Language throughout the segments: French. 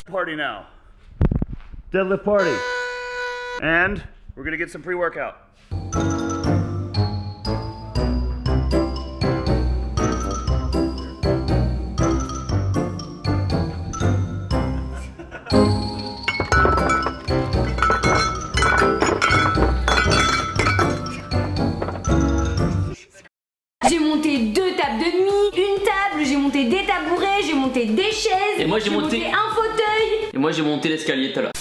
Party now. Deadlift party. And we're gonna get some pre-workout. J'ai monté 2 tables de nuit, une table, j'ai monté des tabourets, j'ai monté des chaises, et moi j'ai monté un fauteuil. Et moi j'ai monté l'escalier tout à l'heure.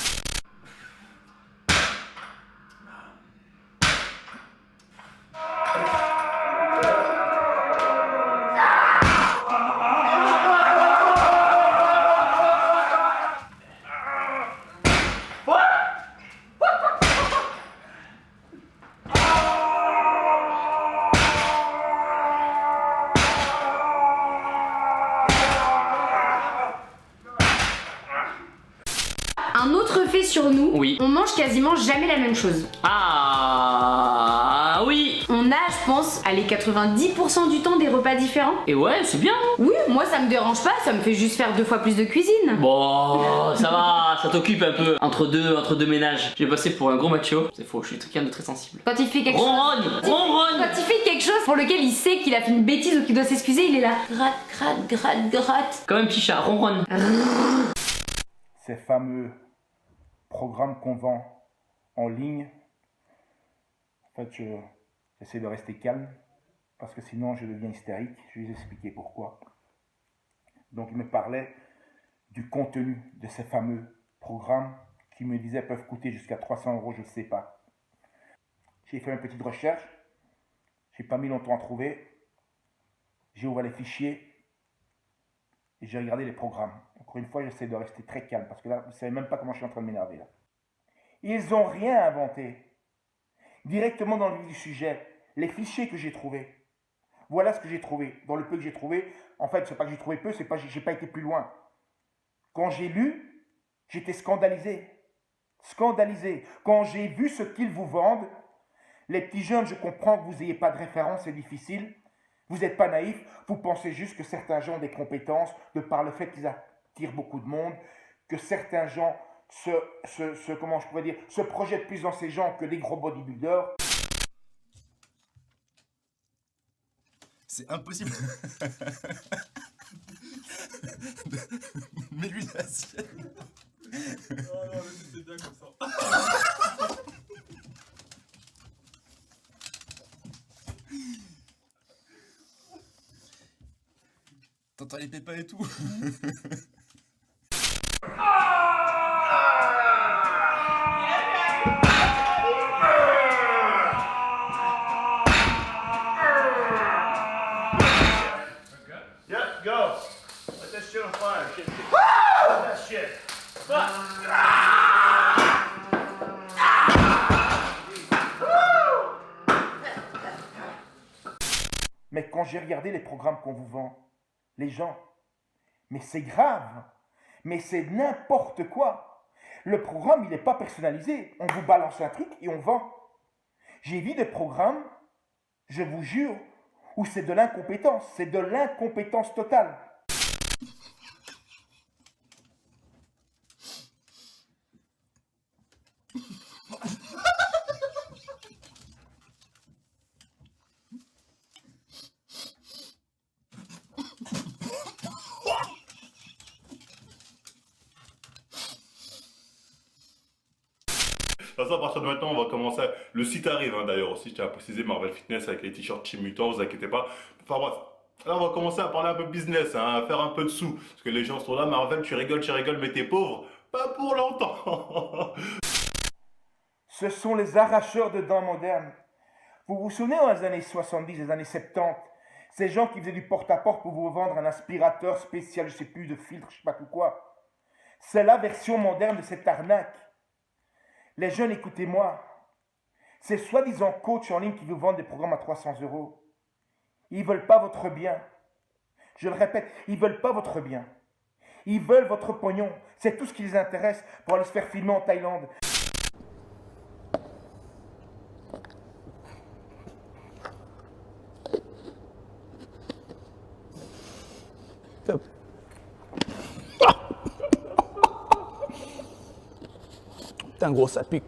Un autre fait sur nous, Oui. on mange quasiment jamais la même chose. Ah oui. On a, je pense, allez, 90% du temps des repas différents. Et ouais, c'est bien. Oui, moi ça me dérange pas, ça me fait juste faire 2 fois plus de cuisine. Bon, ça va, ça t'occupe un peu entre deux ménages. J'ai passé pour un gros macho. C'est faux, je suis quelqu'un de très sensible. Quand il fait quelque chose... Ronronne. Quand il fait quelque chose pour lequel il sait qu'il a fait une bêtise ou qu'il doit s'excuser, il est là. Gratte, gratte, gratte, gratte. Comme un petit chat, ronronne. Ces fameux programmes qu'on vend en ligne, en fait, j'essaie de rester calme parce que sinon je deviens hystérique. Je vais vous expliquer pourquoi. Donc, il me parlait du contenu de ces fameux programmes qui me disaient peuvent coûter jusqu'à 300 €, je ne sais pas. J'ai fait une petite recherche, j'ai pas mis longtemps à trouver. J'ai ouvert les fichiers et j'ai regardé les programmes. Encore une fois, j'essaie de rester très calme parce que là, vous ne savez même pas comment je suis en train de m'énerver là. Ils n'ont rien inventé. Directement dans le vif du sujet, les fichiers que j'ai trouvés. Voilà ce que j'ai trouvé. Dans le peu que j'ai trouvé, en fait, c'est pas que j'ai trouvé peu, c'est pas j'ai pas été plus loin. Quand j'ai lu, j'étais scandalisé. Scandalisé. Quand j'ai vu ce qu'ils vous vendent, les petits jeunes, je comprends que vous n'ayez pas de référence, c'est difficile. Vous n'êtes pas naïfs, vous pensez juste que certains gens ont des compétences de par le fait qu'ils attirent beaucoup de monde, que certains gens comment je pourrais dire, se projettent plus dans ces gens que des gros bodybuilders. C'est impossible. Mets-lui l'assiette. Non, mais c'est bien comme ça. T'entends les pépins et tout. Yep, go. Let that shit on fire. Shit. Let that shit. Fuck. Mais quand j'ai regardé les programmes qu'on vous vend, les gens, mais c'est grave, mais c'est n'importe quoi. Le programme, il n'est pas personnalisé. On vous balance un truc et on vend. J'ai vu des programmes, je vous jure, où c'est de l'incompétence. C'est de l'incompétence totale. De toute façon, à partir de maintenant, on va commencer. Le site arrive d'ailleurs aussi, je tiens à préciser, Marvel Fitness avec les t-shirts Team Mutant, vous inquiétez pas. Enfin bref, là on va commencer à parler un peu business, à faire un peu de sous. Parce que les gens sont là, Marvel, tu rigoles, mais t'es pauvre. Pas pour longtemps. Ce sont les arracheurs de dents modernes. Vous vous souvenez dans les années 70, les années 70, ces gens qui faisaient du porte-à-porte pour vous vendre un aspirateur spécial, je sais plus, de filtre, je sais pas tout quoi. C'est la version moderne de cette arnaque. Les jeunes, écoutez-moi. Ces soi-disant coachs en ligne qui vous vendent des programmes à 300 €. Ils ne veulent pas votre bien. Je le répète, ils ne veulent pas votre bien. Ils veulent votre pognon. C'est tout ce qui les intéresse pour aller se faire filmer en Thaïlande. Putain, gros, ça pique.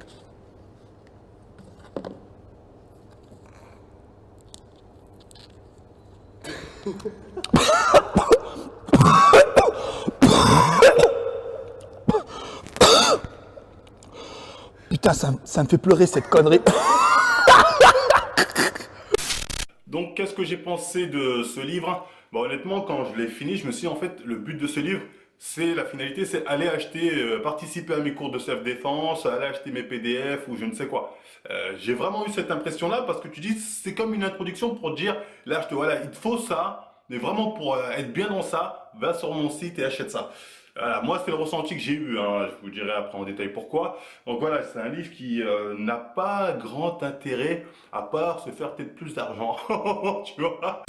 Putain, ça me fait pleurer cette connerie. Donc, qu'est-ce que j'ai pensé de ce livre? Bon, honnêtement, quand je l'ai fini, je me suis dit, en fait, le but de ce livre, c'est la finalité, c'est aller acheter, participer à mes cours de self-défense, aller acheter mes PDF ou je ne sais quoi. J'ai vraiment eu cette impression-là parce que tu dis, c'est comme une introduction pour dire, là, voilà, il te faut ça, mais vraiment pour être bien dans ça, va sur mon site et achète ça. Voilà, moi, c'est le ressenti que j'ai eu, hein. Je vous dirai après en détail pourquoi. Donc voilà, c'est un livre qui n'a pas grand intérêt à part se faire peut-être plus d'argent, tu vois.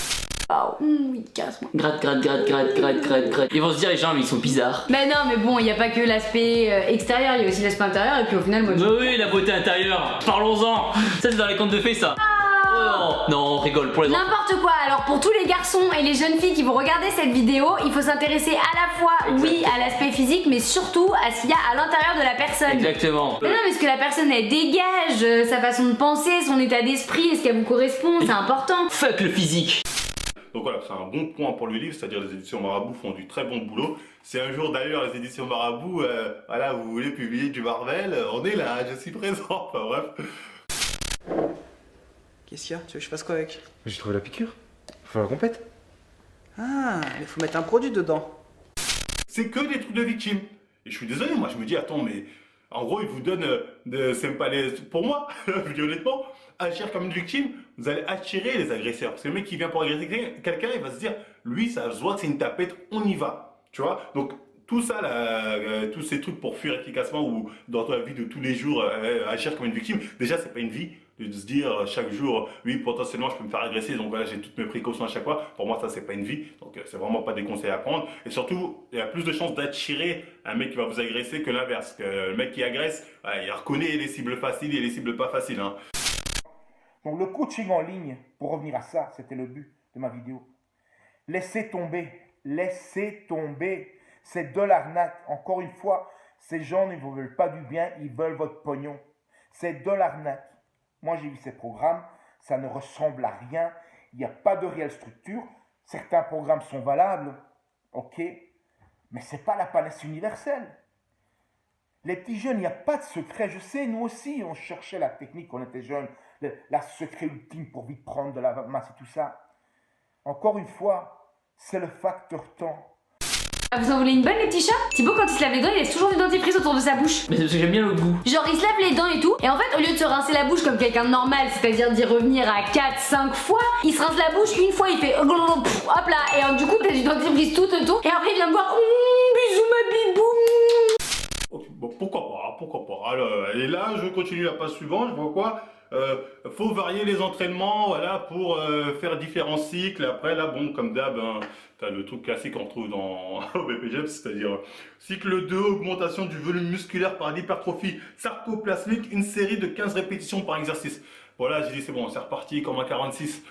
Waouh, oui, casse-moi. Gratte, gratte, gratte, gratte, gratte, gratte, gratte. Ils vont se dire, les gens, mais ils sont bizarres. Mais non, mais bon, il n'y a pas que l'aspect extérieur, il y a aussi l'aspect intérieur, et puis au final, moi je... Oui, la beauté intérieure. Parlons-en. Ça, c'est dans les contes de fées, ça. Oh, non, on rigole pour les enfants. N'importe quoi. Alors pour tous les garçons et les jeunes filles qui vont regarder cette vidéo, il faut s'intéresser à la fois, oui, à l'aspect physique, mais surtout à ce qu'il y a à l'intérieur de la personne. Exactement. Mais non, mais ce que la personne elle dégage, sa façon de penser, son état d'esprit, est-ce qu'elle vous correspond, c'est important. Fuck le physique. Donc voilà, c'est un bon point pour le livre, c'est-à-dire les éditions Marabout font du très bon boulot. Si un jour d'ailleurs les éditions Marabout, voilà, vous voulez publier du Marvel, on est là, je suis présent, enfin bref. Qu'est-ce qu'il y a? Tu veux que je fasse quoi avec? J'ai trouvé la piqûre. Faut la compète. Ah, mais faut mettre un produit dedans. C'est que des trucs de victimes. Et je suis désolé, moi je me dis, attends, mais en gros, ils vous donnent c'est pas les... Pour moi, je dis honnêtement, agir comme une victime, vous allez attirer les agresseurs. Parce que le mec qui vient pour agresser quelqu'un, il va se dire, lui, ça se voit que c'est une tapette, on y va. Tu vois? Donc, tout ça, là, tous ces trucs pour fuir efficacement ou dans ta vie de tous les jours, agir comme une victime, déjà, c'est pas une vie. De se dire chaque jour, oui, potentiellement, je peux me faire agresser, donc voilà, j'ai toutes mes précautions à chaque fois. Pour moi, ça, c'est pas une vie. Donc, c'est vraiment pas des conseils à prendre. Et surtout, il y a plus de chances d'attirer un mec qui va vous agresser que l'inverse. Que le mec qui agresse, il reconnaît les cibles faciles et les cibles pas faciles. Hein. Donc le coaching en ligne, pour revenir à ça, c'était le but de ma vidéo. Laissez tomber, c'est de l'arnaque. Encore une fois, ces gens ne vous veulent pas du bien, ils veulent votre pognon. C'est de l'arnaque. Moi, j'ai vu ces programmes, ça ne ressemble à rien, il n'y a pas de réelle structure. Certains programmes sont valables, ok, mais ce n'est pas la panacée universelle. Les petits jeunes, il n'y a pas de secret. Je sais, nous aussi, on cherchait la technique quand on était jeunes, la secret ultime pour vite prendre de la masse et tout ça. Encore une fois, c'est le facteur temps. Vous en voulez une bonne, les petits chats? Thibaut, quand il se lave les dents, il laisse toujours du dentifrice autour de sa bouche. Mais c'est parce que j'aime bien le goût. Genre, il se lave les dents et tout, et en fait, au lieu de se rincer la bouche comme quelqu'un de normal, c'est-à-dire d'y revenir à 4-5 fois, il se rince la bouche une fois, il fait hop là, et du coup, t'as du dentifrice tout autour, et après, il vient me voir, bisous ma bibou. Bon, pourquoi pas. Alors, et là, je continue la page suivante, je vois quoi? Faut varier les entraînements, voilà, pour faire différents cycles. Après, là, bon, comme d'hab, hein, t'as le truc classique qu'on retrouve dans au BPGEPS, c'est-à-dire cycle 2, augmentation du volume musculaire par l'hypertrophie sarcoplasmique, une série de 15 répétitions par exercice. Voilà, j'ai dit, c'est bon, c'est reparti comme un 46.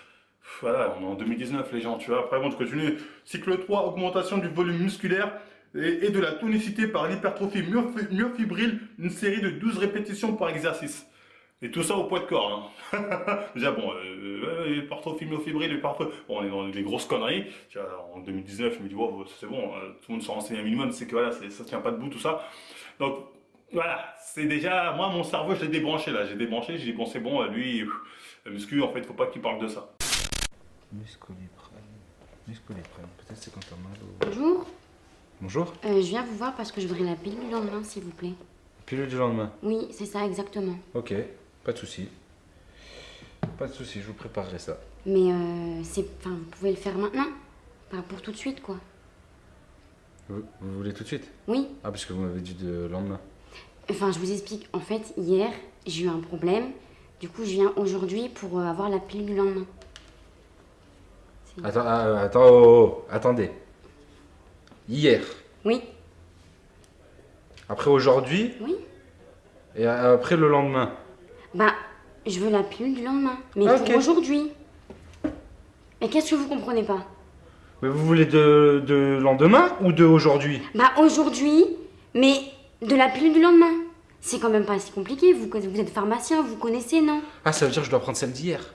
Voilà, on est en 2019, les gens, tu vois. Après, bon, je continue. Cycle 3, augmentation du volume musculaire et de la tonicité par l'hypertrophie myofibrile, une série de 12 répétitions par exercice. Et tout ça au poids de corps. Hein. Déjà, bon, l'hypertrophie myofibrile, bon, on est dans des grosses conneries. En 2019, je me dis, wow, c'est bon, tout le monde se renseigne un minimum, c'est que voilà, ça tient pas debout, tout ça. Donc, voilà, c'est déjà, moi, mon cerveau, je l'ai débranché là. J'ai dit, bon, c'est bon, lui, le muscu, en fait, faut pas qu'il parle de ça. Muscoliprane, peut-être c'est quand t'as mal au... Bonjour. Bonjour. Je viens vous voir parce que je voudrais la pilule du lendemain, s'il vous plaît. Pilule du lendemain? Oui, c'est ça, exactement. Ok, pas de souci. Pas de souci, je vous préparerai ça. Mais vous pouvez le faire maintenant? Pas pour tout de suite, quoi. Vous voulez tout de suite? Oui. Ah, parce que vous m'avez dit de lendemain. Enfin, je vous explique. En fait, hier, j'ai eu un problème. Du coup, je viens aujourd'hui pour avoir la pilule du lendemain. Attendez. Hier. Oui. Après aujourd'hui. Oui. Et après le lendemain. Bah, je veux la pilule du lendemain. Mais pour aujourd'hui. Mais qu'est-ce que vous comprenez pas? Mais vous voulez de lendemain ou de aujourd'hui? Bah, aujourd'hui, mais de la pilule du lendemain. C'est quand même pas si compliqué, vous êtes pharmacien, vous connaissez, non? Ah, ça veut dire que je dois prendre celle d'hier.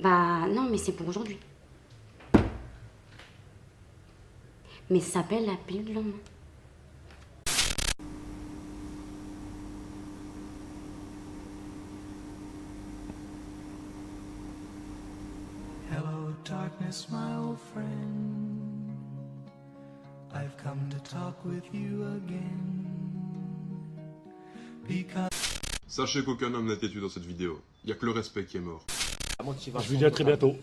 Bah non, mais c'est pour aujourd'hui. Mais ça s'appelle la pilule du lendemain. Hello darkness, my old friend. I've come to talk with you again. Because... Sachez qu'aucun homme n'a été tué dans cette vidéo. Il n'y a que le respect qui est mort. Je vous dis à très bientôt.